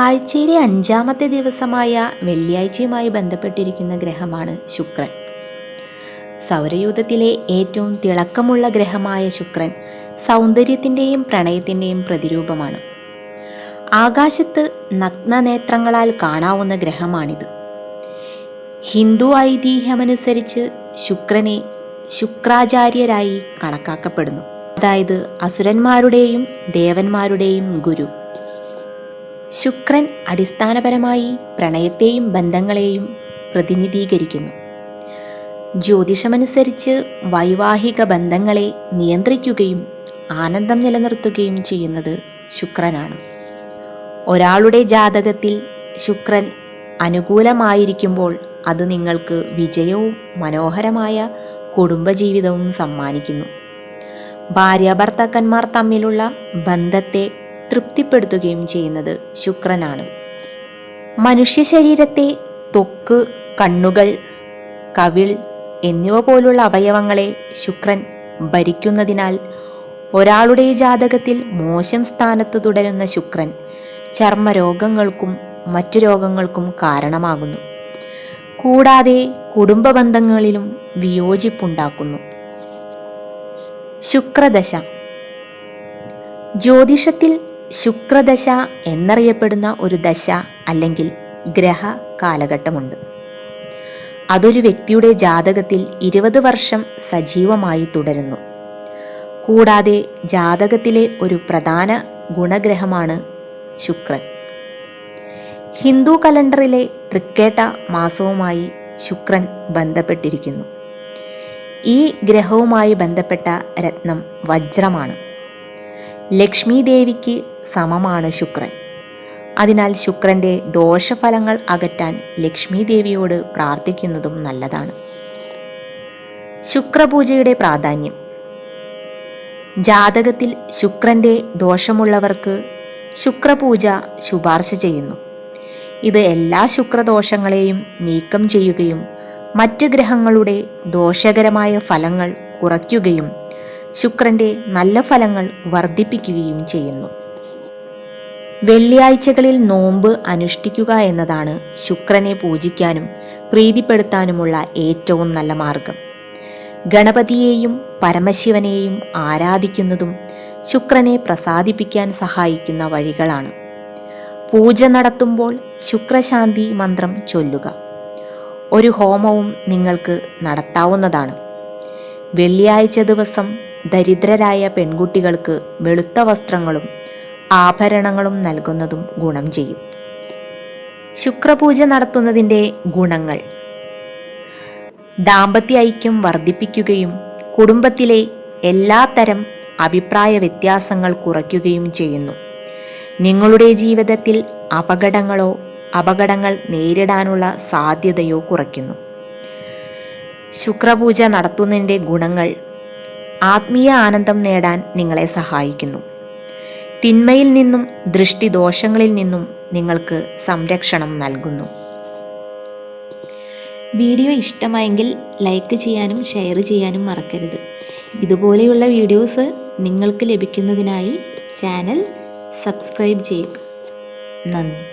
ആഴ്ചയിലെ 5-ാമത്തെ ദിവസമായ വെള്ളിയാഴ്ചയുമായി ബന്ധപ്പെട്ടിരിക്കുന്ന ഗ്രഹമാണ് ശുക്രൻ. സൗരയൂഥത്തിലെ ഏറ്റവും തിളക്കമുള്ള ഗ്രഹമായ ശുക്രൻ സൗന്ദര്യത്തിൻ്റെയും പ്രണയത്തിൻ്റെയും പ്രതിരൂപമാണ്. ആകാശത്ത് നഗ്നനേത്രങ്ങളാൽ കാണാവുന്ന ഗ്രഹമാണിത്. ഹിന്ദു ഐതിഹ്യമനുസരിച്ച് ശുക്രനെ ശുക്രാചാര്യരായി കണക്കാക്കപ്പെടുന്നു, അതായത് അസുരന്മാരുടെയും ദേവന്മാരുടെയും ഗുരു. ശുക്രൻ അടിസ്ഥാനപരമായി പ്രണയത്തെയും ബന്ധങ്ങളെയും പ്രതിനിധീകരിക്കുന്നു. ജ്യോതിഷമനുസരിച്ച് വൈവാഹിക ബന്ധങ്ങളെ നിയന്ത്രിക്കുകയും ആനന്ദം നിലനിർത്തുകയും ചെയ്യുന്നത് ശുക്രനാണ്. ഒരാളുടെ ജാതകത്തിൽ ശുക്രൻ അനുകൂലമായിരിക്കുമ്പോൾ അത് നിങ്ങൾക്ക് വിജയവും മനോഹരമായ കുടുംബജീവിതവും സമ്മാനിക്കുന്നു. ഭാര്യാഭർത്താക്കന്മാർ തമ്മിലുള്ള ബന്ധത്തെ തൃപ്തിപ്പെടുത്തുകയും ചെയ്യുന്നത് ശുക്രനാണ്. മനുഷ്യ ശരീരത്തെ ത്വക്ക്, കണ്ണുകൾ, കവിൾ എന്നിവ പോലുള്ള അവയവങ്ങളെ ശുക്രൻ ഭരിക്കുന്നതിനാൽ ഒരാളുടെ ജാതകത്തിൽ മോശം സ്ഥാനത്ത് തുടരുന്ന ശുക്രൻ ചർമ്മരോഗങ്ങൾക്കും മറ്റു രോഗങ്ങൾക്കും കാരണമാകുന്നു. കൂടാതെ കുടുംബ ബന്ധങ്ങളിലും വിയോജിപ്പുണ്ടാക്കുന്നു. ശുക്രദശ. ജ്യോതിഷത്തിൽ ശുക്രദശ എന്നറിയപ്പെടുന്ന ഒരു ദശ അല്ലെങ്കിൽ ഗ്രഹ കാലഘട്ടമുണ്ട്. അതൊരു വ്യക്തിയുടെ ജാതകത്തിൽ 20 വർഷം സജീവമായി തുടരുന്നു. കൂടാതെ ജാതകത്തിലെ ഒരു പ്രധാന ഗുണഗ്രഹമാണ് ശുക്രൻ. ഹിന്ദു കലണ്ടറിലെ തൃക്കേട്ട മാസവുമായി ശുക്രൻ ബന്ധപ്പെട്ടിരിക്കുന്നു. ഈ ഗ്രഹവുമായി ബന്ധപ്പെട്ട രത്നം വജ്രമാണ്. ലക്ഷ്മി ദേവിക്ക് സമമാണ് ശുക്രൻ. അതിനാൽ ശുക്രന്റെ ദോഷഫലങ്ങൾ അകറ്റാൻ ലക്ഷ്മി ദേവിയോട് പ്രാർത്ഥിക്കുന്നതും നല്ലതാണ്. ശുക്രപൂജയുടെ പ്രാധാന്യം. ജാതകത്തിൽ ശുക്രന്റെ ദോഷമുള്ളവർക്ക് ശുക്രപൂജ ശുപാർശ ചെയ്യുന്നു. ഇത് എല്ലാ ശുക്രദോഷങ്ങളെയും നീക്കം ചെയ്യുകയും മറ്റ് ഗ്രഹങ്ങളുടെ ദോഷകരമായ ഫലങ്ങൾ കുറയ്ക്കുകയും ശുക്രന്റെ നല്ല ഫലങ്ങൾ വർദ്ധിപ്പിക്കുകയും ചെയ്യുന്നു. വെള്ളിയാഴ്ചകളിൽ നോമ്പ് അനുഷ്ഠിക്കുക എന്നതാണ് ശുക്രനെ പൂജിക്കാനും പ്രീതിപ്പെടുത്താനുമുള്ള ഏറ്റവും നല്ല മാർഗം. ഗണപതിയെയും പരമശിവനെയും ആരാധിക്കുന്നതും ശുക്രനെ പ്രസാദിപ്പിക്കാൻ സഹായിക്കുന്ന വഴികളാണ്. പൂജ നടത്തുമ്പോൾ ശുക്രശാന്തി മന്ത്രം ചൊല്ലുക. ഒരു ഹോമവും നിങ്ങൾക്ക് നടത്താവുന്നതാണ്. വെള്ളിയാഴ്ച ദിവസം ദരിദ്രരായ പെൺകുട്ടികൾക്ക് വെളുത്ത വസ്ത്രങ്ങളും ആഭരണങ്ങളും നൽകുന്നതും ഗുണം ചെയ്യും. ശുക്രപൂജ നടത്തുന്നതിൻ്റെ ഗുണങ്ങൾ. ദാമ്പത്യ ഐക്യം വർദ്ധിപ്പിക്കുകയും കുടുംബത്തിലെ എല്ലാ തരം അഭിപ്രായ വ്യത്യാസങ്ങൾ കുറയ്ക്കുകയും ചെയ്യുന്നു. നിങ്ങളുടെ ജീവിതത്തിൽ അപകടങ്ങൾ നേരിടാനുള്ള സാധ്യതയോ കുറയ്ക്കുന്നു. ശുക്രപൂജ നടത്തുന്നതിൻ്റെ ഗുണങ്ങൾ. ആത്മീയ ആനന്ദം നേടാൻ നിങ്ങളെ സഹായിക്കുന്നു. തിന്മയിൽ നിന്നും ദൃഷ്ടിദോഷങ്ങളിൽ നിന്നും നിങ്ങൾക്ക് സംരക്ഷണം നൽകുന്നു. വീഡിയോ ഇഷ്ടമായെങ്കിൽ ലൈക്ക് ചെയ്യാനും ഷെയർ ചെയ്യാനും മറക്കരുത്. ഇതുപോലെയുള്ള വീഡിയോസ് നിങ്ങൾക്ക് ലഭിക്കുന്നതിനായി ചാനൽ സബ്സ്ക്രൈബ് ചെയ്യുക. നന്ദി.